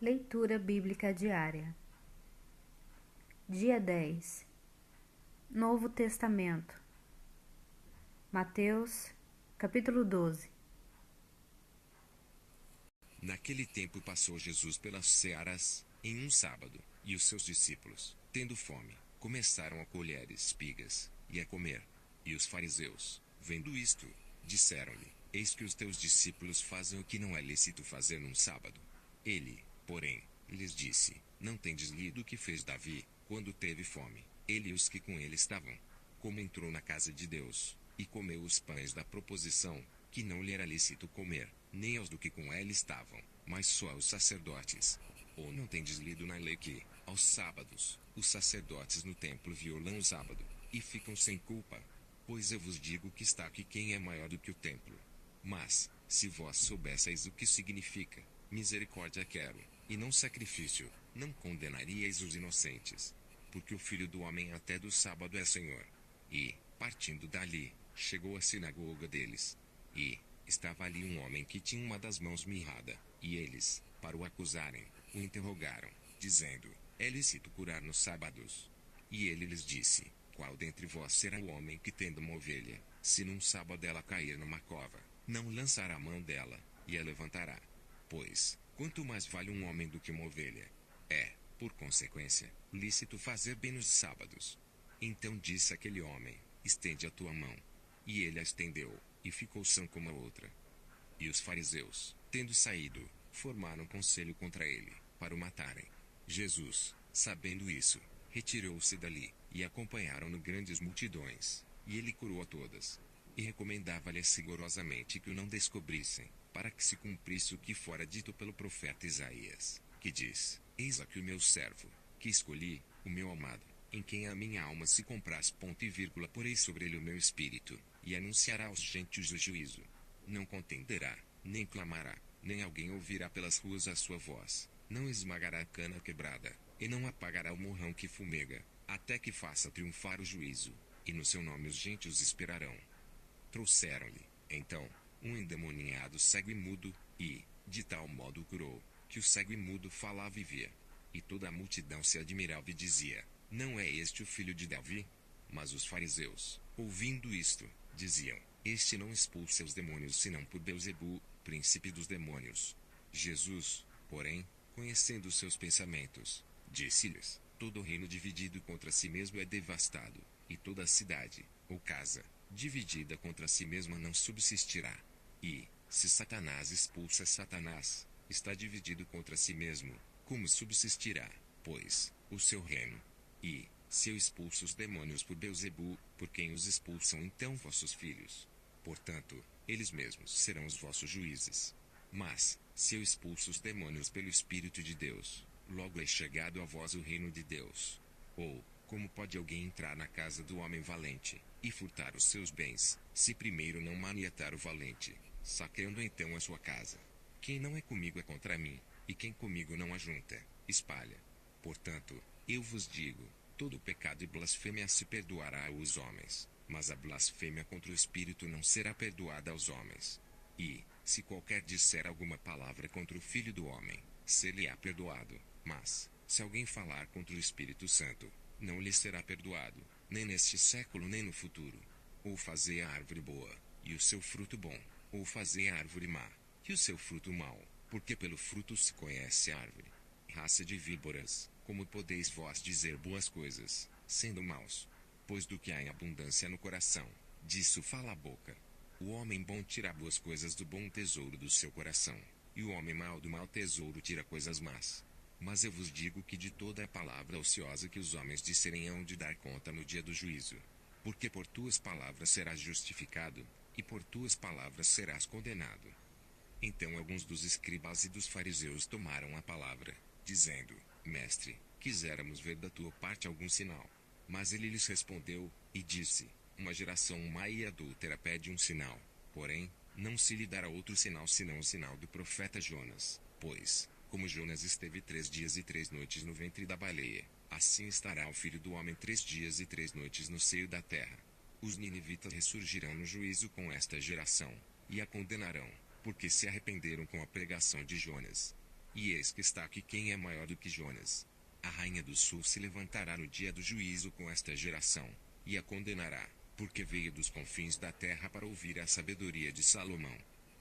Leitura Bíblica Diária. Dia 10. Novo Testamento. Mateus, capítulo 12. Naquele tempo passou Jesus pelas searas, em um sábado, e os seus discípulos, tendo fome, começaram a colher espigas, e a comer. E os fariseus, vendo isto, disseram-lhe: Eis que os teus discípulos fazem o que não é lícito fazer num sábado. Ele, porém, lhes disse: Não tendes lido o que fez Davi, quando teve fome, ele e os que com ele estavam, como entrou na casa de Deus, e comeu os pães da proposição, que não lhe era lícito comer, nem aos do que com ele estavam, mas só aos sacerdotes. Ou não tendes lido na lei que, aos sábados, os sacerdotes no templo violam o sábado, e ficam sem culpa? Pois eu vos digo que está aqui quem é maior do que o templo. Mas, se vós soubesseis o que significa, misericórdia quero, e não sacrifício, não condenaríeis os inocentes. Porque o Filho do Homem até do sábado é Senhor. E, partindo dali, chegou à sinagoga deles. E estava ali um homem que tinha uma das mãos mirrada, e eles, para o acusarem, o interrogaram, dizendo: É lícito curar nos sábados? E ele lhes disse: Qual dentre vós será o homem que, tendo uma ovelha, se num sábado ela cair numa cova, não lançará a mão dela, e a levantará? Pois, quanto mais vale um homem do que uma ovelha? É, por consequência, lícito fazer bem nos sábados. Então disse aquele homem: Estende a tua mão. E ele a estendeu, e ficou sã como a outra. E os fariseus, tendo saído, formaram conselho contra ele, para o matarem. Jesus, sabendo isso, retirou-se dali, e acompanharam-no grandes multidões, e ele curou a todas. E recomendava-lhes rigorosamente que o não descobrissem, para que se cumprisse o que fora dito pelo profeta Isaías, que diz: Eis aqui o meu servo, que escolhi, o meu amado, em quem a minha alma se compraz. Porei sobre ele o meu espírito, e anunciará aos gentios o juízo. Não contenderá, nem clamará, nem alguém ouvirá pelas ruas a sua voz. Não esmagará a cana quebrada, e não apagará o morrão que fumega, até que faça triunfar o juízo, e no seu nome os gentios esperarão. Trouxeram-lhe, então, um endemoniado cego e mudo, e, de tal modo o curou, que o cego e mudo falava e via. E toda a multidão se admirava e dizia: Não é este o filho de Davi? Mas os fariseus, ouvindo isto, diziam: Este não expulsa os demônios senão por Beelzebu, príncipe dos demônios. Jesus, porém, conhecendo os seus pensamentos, disse-lhes: Todo reino dividido contra si mesmo é devastado, e toda cidade, ou casa, dividida contra si mesma não subsistirá. E, se Satanás expulsa Satanás, está dividido contra si mesmo, como subsistirá, pois, o seu reino? E, se eu expulso os demônios por Beelzebu, por quem os expulsam então vossos filhos? Portanto, eles mesmos serão os vossos juízes. Mas, se eu expulso os demônios pelo Espírito de Deus, logo é chegado a vós o reino de Deus. Ou, como pode alguém entrar na casa do homem valente, e furtar os seus bens, se primeiro não maniatar o valente, saqueando então a sua casa? Quem não é comigo é contra mim, e quem comigo não ajunta, espalha. Portanto, eu vos digo: todo pecado e blasfêmia se perdoará aos homens, mas a blasfêmia contra o Espírito não será perdoada aos homens. E, se qualquer disser alguma palavra contra o Filho do Homem, ser-lhe-á perdoado, mas, se alguém falar contra o Espírito Santo, não lhe será perdoado, nem neste século nem no futuro. Ou fazei a árvore boa, e o seu fruto bom, ou fazei a árvore má, e o seu fruto mau, porque pelo fruto se conhece a árvore. Raça de víboras, como podeis vós dizer boas coisas, sendo maus? Pois do que há em abundância no coração, disso fala a boca. O homem bom tira boas coisas do bom tesouro do seu coração, e o homem mau do mau tesouro tira coisas más. Mas eu vos digo que de toda a palavra ociosa que os homens disserem hão de dar conta no dia do juízo. Porque por tuas palavras serás justificado, e por tuas palavras serás condenado. Então alguns dos escribas e dos fariseus tomaram a palavra, dizendo: Mestre, quiséramos ver da tua parte algum sinal. Mas ele lhes respondeu, e disse: Uma geração má e adúltera pede um sinal, porém, não se lhe dará outro sinal senão o sinal do profeta Jonas. Pois, como Jonas esteve 3 dias e 3 noites no ventre da baleia, assim estará o Filho do Homem 3 dias e 3 noites no seio da terra. Os ninivitas ressurgirão no juízo com esta geração, e a condenarão, porque se arrependeram com a pregação de Jonas. E eis que está aqui quem é maior do que Jonas. A rainha do sul se levantará no dia do juízo com esta geração, e a condenará, porque veio dos confins da terra para ouvir a sabedoria de Salomão.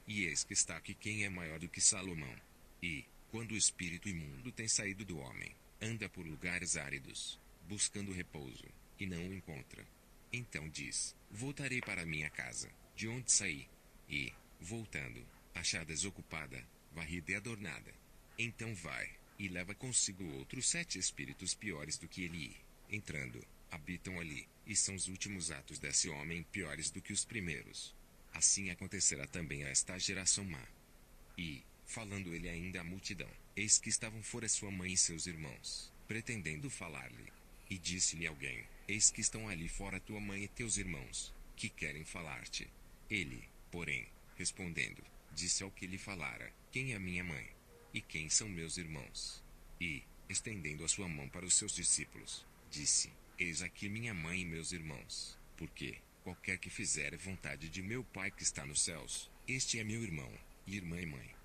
E eis que está aqui quem é maior do que Salomão. E, quando o espírito imundo tem saído do homem, anda por lugares áridos, buscando repouso, e não o encontra. Então diz: voltarei para minha casa, de onde saí. E, voltando, achar desocupada, varrida e adornada. Então vai, e leva consigo outros 7 espíritos piores do que ele, e, entrando, habitam ali, e são os últimos atos desse homem piores do que os primeiros. Assim acontecerá também a esta geração má. E, falando ele ainda à multidão, eis que estavam fora sua mãe e seus irmãos, pretendendo falar-lhe. E disse-lhe alguém: eis que estão ali fora tua mãe e teus irmãos, que querem falar-te. Ele, porém, respondendo, disse ao que lhe falara: quem é minha mãe? E quem são meus irmãos? E, estendendo a sua mão para os seus discípulos, disse: eis aqui minha mãe e meus irmãos, porque, qualquer que fizer a vontade de meu Pai que está nos céus, este é meu irmão, e irmã e mãe.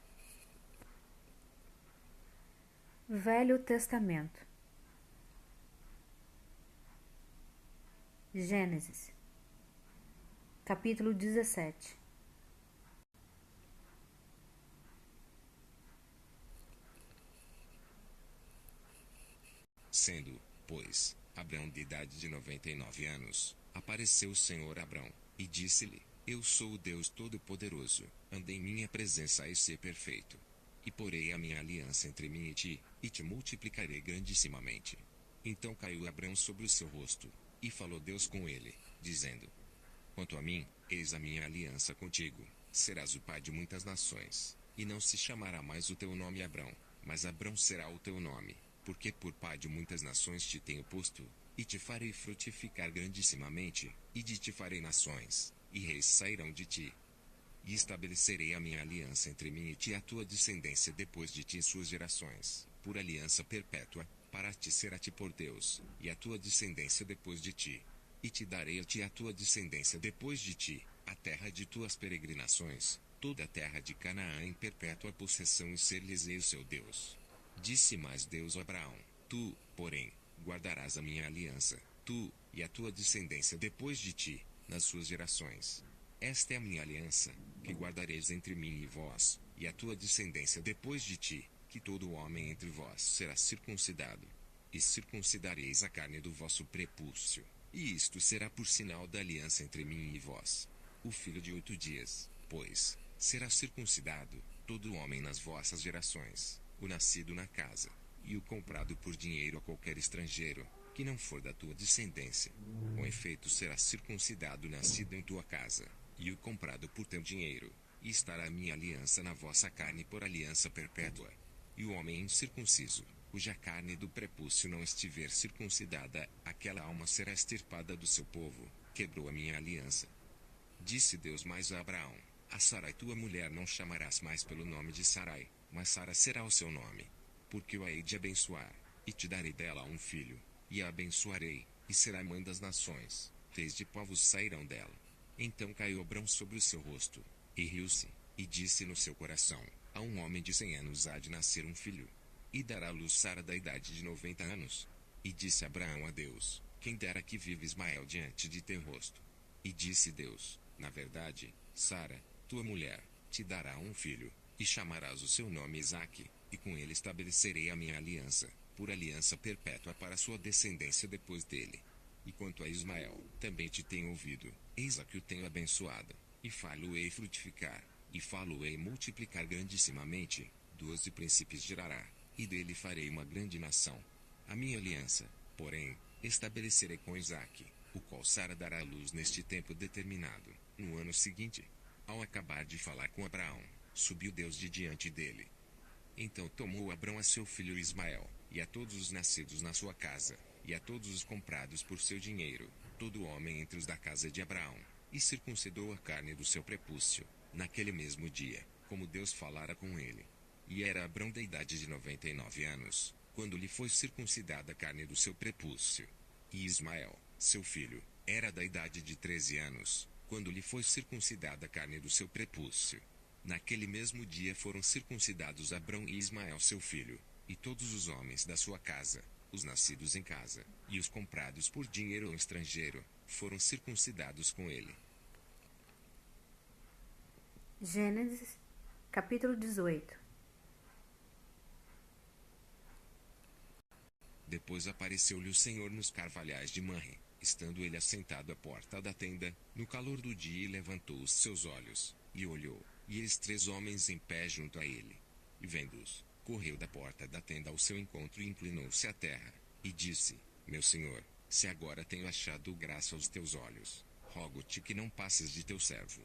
Velho Testamento. Gênesis, capítulo 17. Sendo, pois, Abrão de idade de 99 anos, apareceu o Senhor a Abrão, e disse-lhe: eu sou o Deus Todo-Poderoso, anda em minha presença e ser perfeito. E porei a minha aliança entre mim e te multiplicarei grandissimamente. Então caiu Abrão sobre o seu rosto, e falou Deus com ele, dizendo: quanto a mim, eis a minha aliança contigo, serás o pai de muitas nações, e não se chamará mais o teu nome Abrão, mas Abrão será o teu nome, porque por pai de muitas nações te tenho posto, e te farei frutificar grandissimamente, e de ti farei nações, e reis sairão de ti. E estabelecerei a minha aliança entre mim e ti e a tua descendência depois de ti e suas gerações, por aliança perpétua, para te ser a ti por Deus, e a tua descendência depois de ti. E te darei a ti e a tua descendência depois de ti, a terra de tuas peregrinações, toda a terra de Canaã em perpétua possessão, e ser-lhes-ei o seu Deus. Disse mais Deus a Abraão: tu, porém, guardarás a minha aliança, tu, e a tua descendência depois de ti, nas suas gerações. Esta é a minha aliança, que guardareis entre mim e vós, e a tua descendência depois de ti, que todo homem entre vós será circuncidado. E circuncidareis a carne do vosso prepúcio, e isto será por sinal da aliança entre mim e vós. O filho de 8 dias, pois, será circuncidado, todo homem nas vossas gerações, o nascido na casa, e o comprado por dinheiro a qualquer estrangeiro, que não for da tua descendência. Com efeito será circuncidado o nascido em tua casa, e o comprado por teu dinheiro, e estará a minha aliança na vossa carne por aliança perpétua. E o homem incircunciso, cuja carne do prepúcio não estiver circuncidada, aquela alma será extirpada do seu povo, quebrou a minha aliança. Disse Deus mais a Abraão: a Sarai tua mulher não chamarás mais pelo nome de Sarai, mas Sara será o seu nome. Porque o hei de abençoar, e te darei dela um filho, e a abençoarei, e será mãe das nações, desde povos sairão dela. Então caiu Abrão sobre o seu rosto, e riu-se, e disse no seu coração: a um homem de 100 anos há de nascer um filho, e dará à luz Sara da idade de 90 anos. E disse Abraão a Deus: quem dera que vive Ismael diante de teu rosto. E disse Deus: na verdade, Sara, tua mulher, te dará um filho, e chamarás o seu nome Isaque, e com ele estabelecerei a minha aliança, por aliança perpétua para sua descendência depois dele. E quanto a Ismael, também te tenho ouvido, eis a que o tenho abençoado, e falo-ei frutificar, e falo-ei multiplicar grandissimamente, 12 príncipes gerará, e dele farei uma grande nação. A minha aliança, porém, estabelecerei com Isaque, o qual Sara dará à luz neste tempo determinado, no ano seguinte. Ao acabar de falar com Abraão, subiu Deus de diante dele. Então tomou Abrão a seu filho Ismael, e a todos os nascidos na sua casa, e a todos os comprados por seu dinheiro, todo homem entre os da casa de Abraão, e circuncidou a carne do seu prepúcio, naquele mesmo dia, como Deus falara com ele. E era Abrão da idade de 99 anos, quando lhe foi circuncidada a carne do seu prepúcio. E Ismael, seu filho, era da idade de 13 anos, quando lhe foi circuncidada a carne do seu prepúcio. Naquele mesmo dia foram circuncidados Abrão e Ismael seu filho, e todos os homens da sua casa, os nascidos em casa, e os comprados por dinheiro ou estrangeiro, foram circuncidados com ele. Gênesis, capítulo 18. Depois apareceu-lhe o Senhor nos carvalhais de Manre, estando ele assentado à porta da tenda, no calor do dia, e levantou os seus olhos, e olhou, e eis 3 homens em pé junto a ele. E vendo-os, correu da porta da tenda ao seu encontro e inclinou-se à terra, e disse: Meu senhor, se agora tenho achado graça aos teus olhos, rogo-te que não passes de teu servo,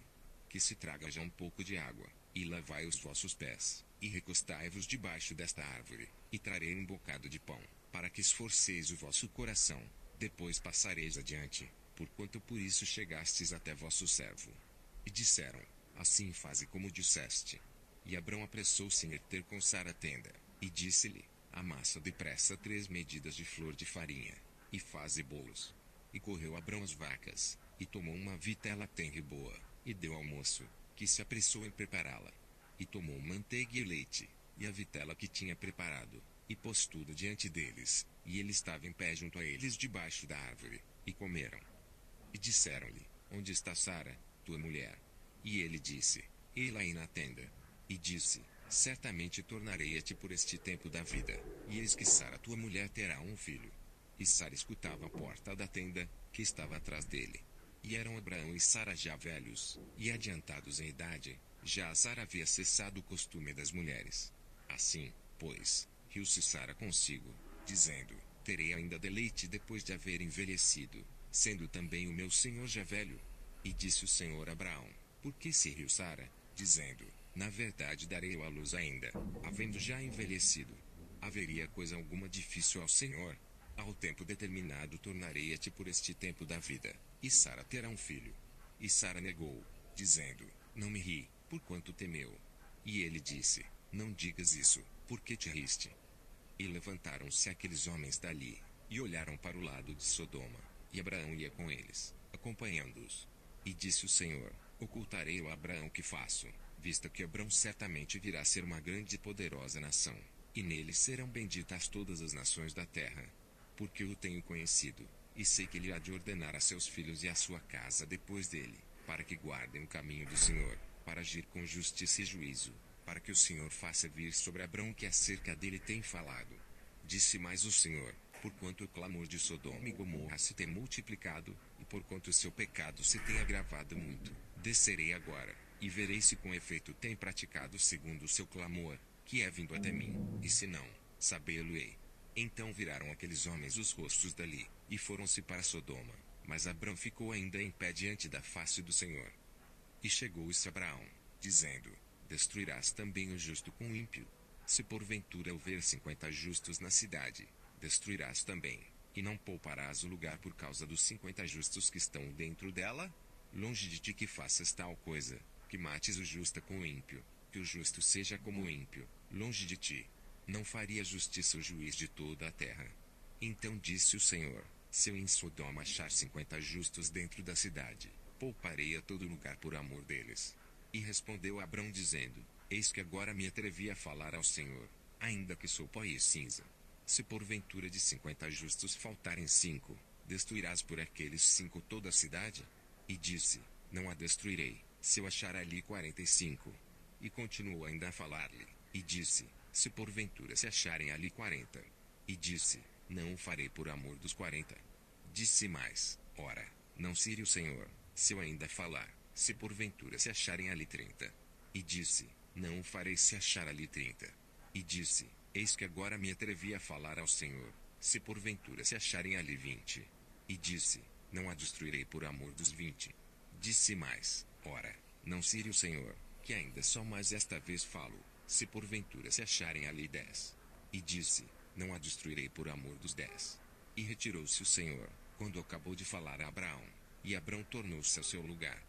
que se traga já um pouco de água, e lavai os vossos pés, e recostai-vos debaixo desta árvore, e trarei um bocado de pão, para que esforceis o vosso coração, depois passareis adiante, porquanto por isso chegastes até vosso servo. E disseram: Assim faze como disseste. E Abrão apressou-se em ir ter com Sara a tenda, e disse-lhe: Amassa depressa 3 medidas de flor de farinha, e faze bolos. E correu Abrão às vacas, e tomou uma vitela tenra e boa, e deu ao moço, que se apressou em prepará-la. E tomou manteiga e leite, e a vitela que tinha preparado, e pôs tudo diante deles, e ele estava em pé junto a eles debaixo da árvore, e comeram. E disseram-lhe: Onde está Sara, tua mulher? E ele disse: Ei-la aí na tenda. E disse: Certamente tornarei a ti por este tempo da vida, e eis que Sara tua mulher terá um filho. E Sara escutava a porta da tenda, que estava atrás dele. E eram Abraão e Sara já velhos, e adiantados em idade, já a Sara havia cessado o costume das mulheres. Assim, pois, riu-se Sara consigo, dizendo: Terei ainda deleite depois de haver envelhecido, sendo também o meu senhor já velho. E disse o Senhor a Abraão: Por que se riu Sara, dizendo: Na verdade darei eu à luz ainda, havendo já envelhecido? Haveria coisa alguma difícil ao Senhor? Ao tempo determinado tornarei a ti por este tempo da vida, e Sara terá um filho. E Sara negou, dizendo: Não me ri, porquanto temeu. E ele disse: Não digas isso, porque te riste. E levantaram-se aqueles homens dali, e olharam para o lado de Sodoma, e Abraão ia com eles, acompanhando-os. E disse o Senhor: Ocultarei a Abraão o que faço, visto que Abraão certamente virá a ser uma grande e poderosa nação, e nele serão benditas todas as nações da terra. Porque o tenho conhecido, e sei que ele há de ordenar a seus filhos e a sua casa depois dele, para que guardem o caminho do Senhor, para agir com justiça e juízo, para que o Senhor faça vir sobre Abrão o que acerca dele tem falado. Disse mais o Senhor: Porquanto o clamor de Sodoma e Gomorra se tem multiplicado, e porquanto o seu pecado se tem agravado muito, descerei agora, e verei se com efeito tem praticado segundo o seu clamor, que é vindo até mim, e se não, sabê-lo-ei. Então viraram aqueles homens os rostos dali, e foram-se para Sodoma, mas Abrão ficou ainda em pé diante da face do Senhor. E chegou-se Abraão, dizendo: Destruirás também o justo com o ímpio? Se porventura houver 50 justos na cidade, destruirás também, e não pouparás o lugar por causa dos 50 justos que estão dentro dela? Longe de ti que faças tal coisa, que mates o justo com o ímpio, que o justo seja como o ímpio, longe de ti. Não faria justiça o juiz de toda a terra. Então disse o Senhor: Se eu em Sodoma achar 50 justos dentro da cidade, pouparei a todo lugar por amor deles. E respondeu Abrão dizendo: Eis que agora me atrevi a falar ao Senhor, ainda que sou pó e cinza. Se porventura de 50 justos faltarem 5, destruirás por aqueles 5 toda a cidade? E disse: Não a destruirei, se eu achar ali 45. E continuou ainda a falar-lhe, e disse: Se porventura se acharem ali 40. E disse: Não o farei por amor dos 40. Disse mais: Ora, não se ire o Senhor, se eu ainda falar, se porventura se acharem ali 30. E disse: Não o farei se achar ali 30. E disse: Eis que agora me atrevi a falar ao Senhor, se porventura se acharem ali 20. E disse: Não a destruirei por amor dos 20. Disse mais: Ora, não se ire o Senhor, que ainda só mais esta vez falo, se porventura se acharem ali 10. E disse: Não a destruirei por amor dos 10. E retirou-se o Senhor, quando acabou de falar a Abraão, e Abrão tornou-se ao seu lugar.